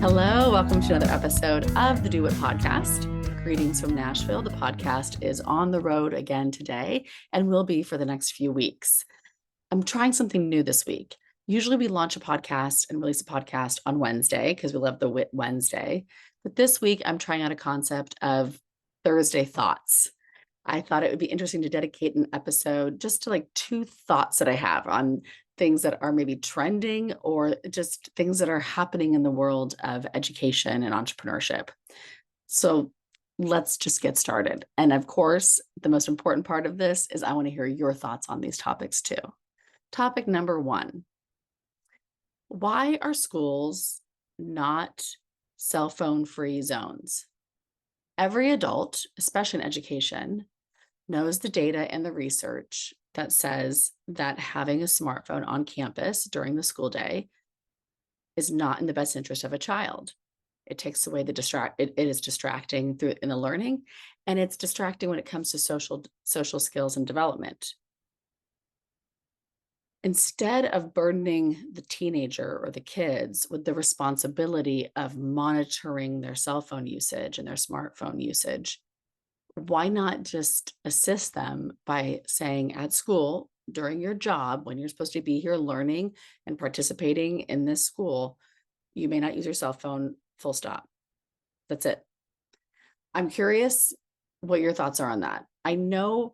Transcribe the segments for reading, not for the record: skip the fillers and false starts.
Hello, welcome to another episode of the Do WIT podcast. Greetings from Nashville. The podcast is on the road again today and will be for the next few weeks. I'm trying something new this week. Usually we launch a podcast and release a podcast on Wednesday because we love the WIT Wednesday. But this week I'm trying out a concept of Thursday thoughts. I thought it would be interesting to dedicate an episode just to like two thoughts that I have on things that are maybe trending or just things that are happening in the world of education and entrepreneurship. So let's just get started. And of course, the most important part of this is I want to hear your thoughts on these topics too. Topic number one, why are schools not cell phone free zones? Every adult, especially in education, knows the data and the research that says that having a smartphone on campus during the school day is not in the best interest of a child. It takes away it is distracting through in the learning, and it's distracting when it comes to social skills and development. Instead of burdening the teenager or the kids with the responsibility of monitoring their cell phone usage and their smartphone usage, why not just assist them by saying at school during your job, when you're supposed to be here learning and participating in this school, you may not use your cell phone, full stop. That's it. I'm curious what your thoughts are on that. I know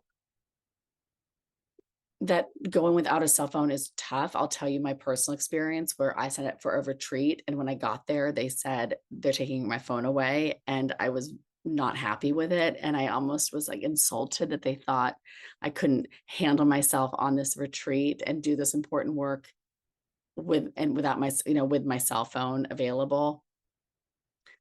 that going without a cell phone is tough. I'll tell you my personal experience where I signed up for a retreat. And when I got there, they said they're taking my phone away. And I was not happy with it. And I almost was like insulted that they thought I couldn't handle myself on this retreat and do this important work without with my cell phone available.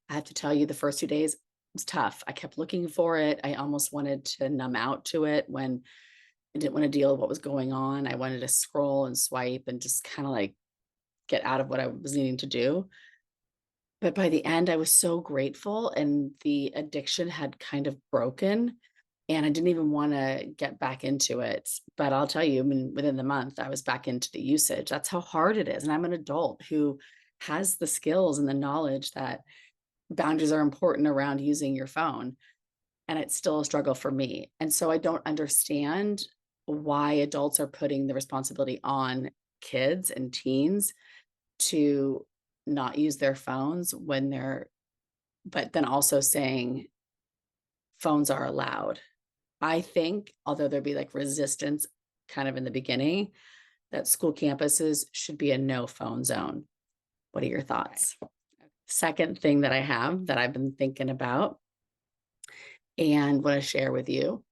I have to tell you, the first 2 days was tough. I kept looking for it. I almost wanted to numb out to it when I didn't want to deal with what was going on. I wanted to scroll and swipe and just kind of like get out of what I was needing to do. But by the end, I was so grateful and the addiction had kind of broken and I didn't even want to get back into it. But I'll tell you, I mean, within the month, I was back into the usage. That's how hard it is. And I'm an adult who has the skills and the knowledge that boundaries are important around using your phone. And it's still a struggle for me. And so I don't understand why adults are putting the responsibility on kids and teens to not use their phones but then also saying phones are allowed. I think, although there'd be like resistance kind of in the beginning, that school campuses should be a no phone zone. What are your thoughts? Second thing that I have that I've been thinking about and want to share with you,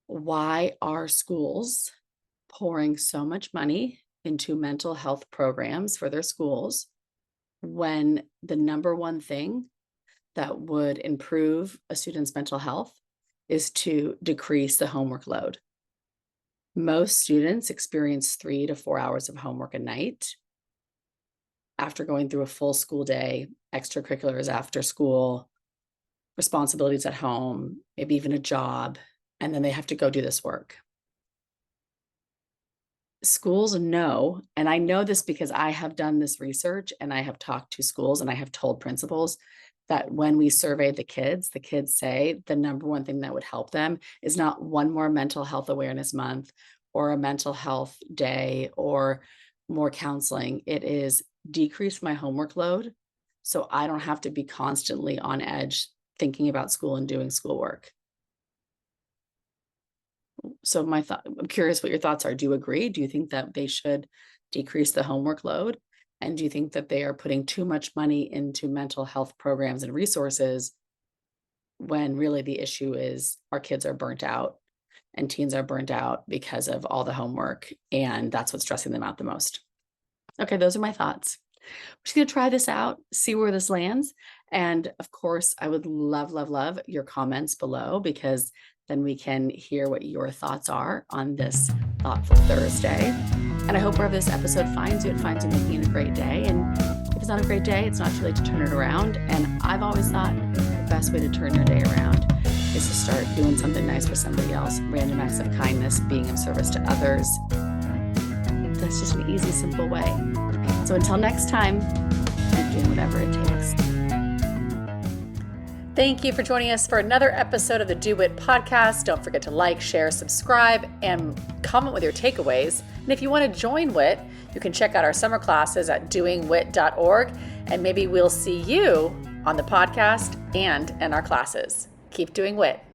why are schools pouring so much money into mental health programs for their schools when the number one thing that would improve a student's mental health is to decrease the homework load? Most students experience 3 to 4 hours of homework a night after going through a full school day, extracurriculars after school, responsibilities at home, maybe even a job, and then they have to go do this work. Schools know, and I know this because I have done this research and I have talked to schools and I have told principals that when we survey the kids say the number one thing that would help them is not one more mental health awareness month or a mental health day or more counseling. It is decrease my homework load so I don't have to be constantly on edge thinking about school and doing schoolwork. So I'm curious what your thoughts are. Do you agree? Do you think that they should decrease the homework load? And do you think that they are putting too much money into mental health programs and resources when really the issue is our kids are burnt out and teens are burnt out because of all the homework, and that's what's stressing them out the most? Okay, those are my thoughts. We're just going to try this out, see where this lands. And of course, I would love, love, love your comments below, because then we can hear what your thoughts are on this Thoughtful Thursday. And I hope wherever this episode finds you, it finds you making it a great day. And if it's not a great day, it's not too late to turn it around. And I've always thought the best way to turn your day around is to start doing something nice for somebody else, random acts of kindness, being of service to others. That's just an easy, simple way. So until next time, keep doing whatever it takes. Thank you for joining us for another episode of the Do WIT podcast. Don't forget to like, share, subscribe, and comment with your takeaways. And if you want to join WIT, you can check out our summer classes at doingwit.org, and maybe we'll see you on the podcast and in our classes. Keep doing WIT.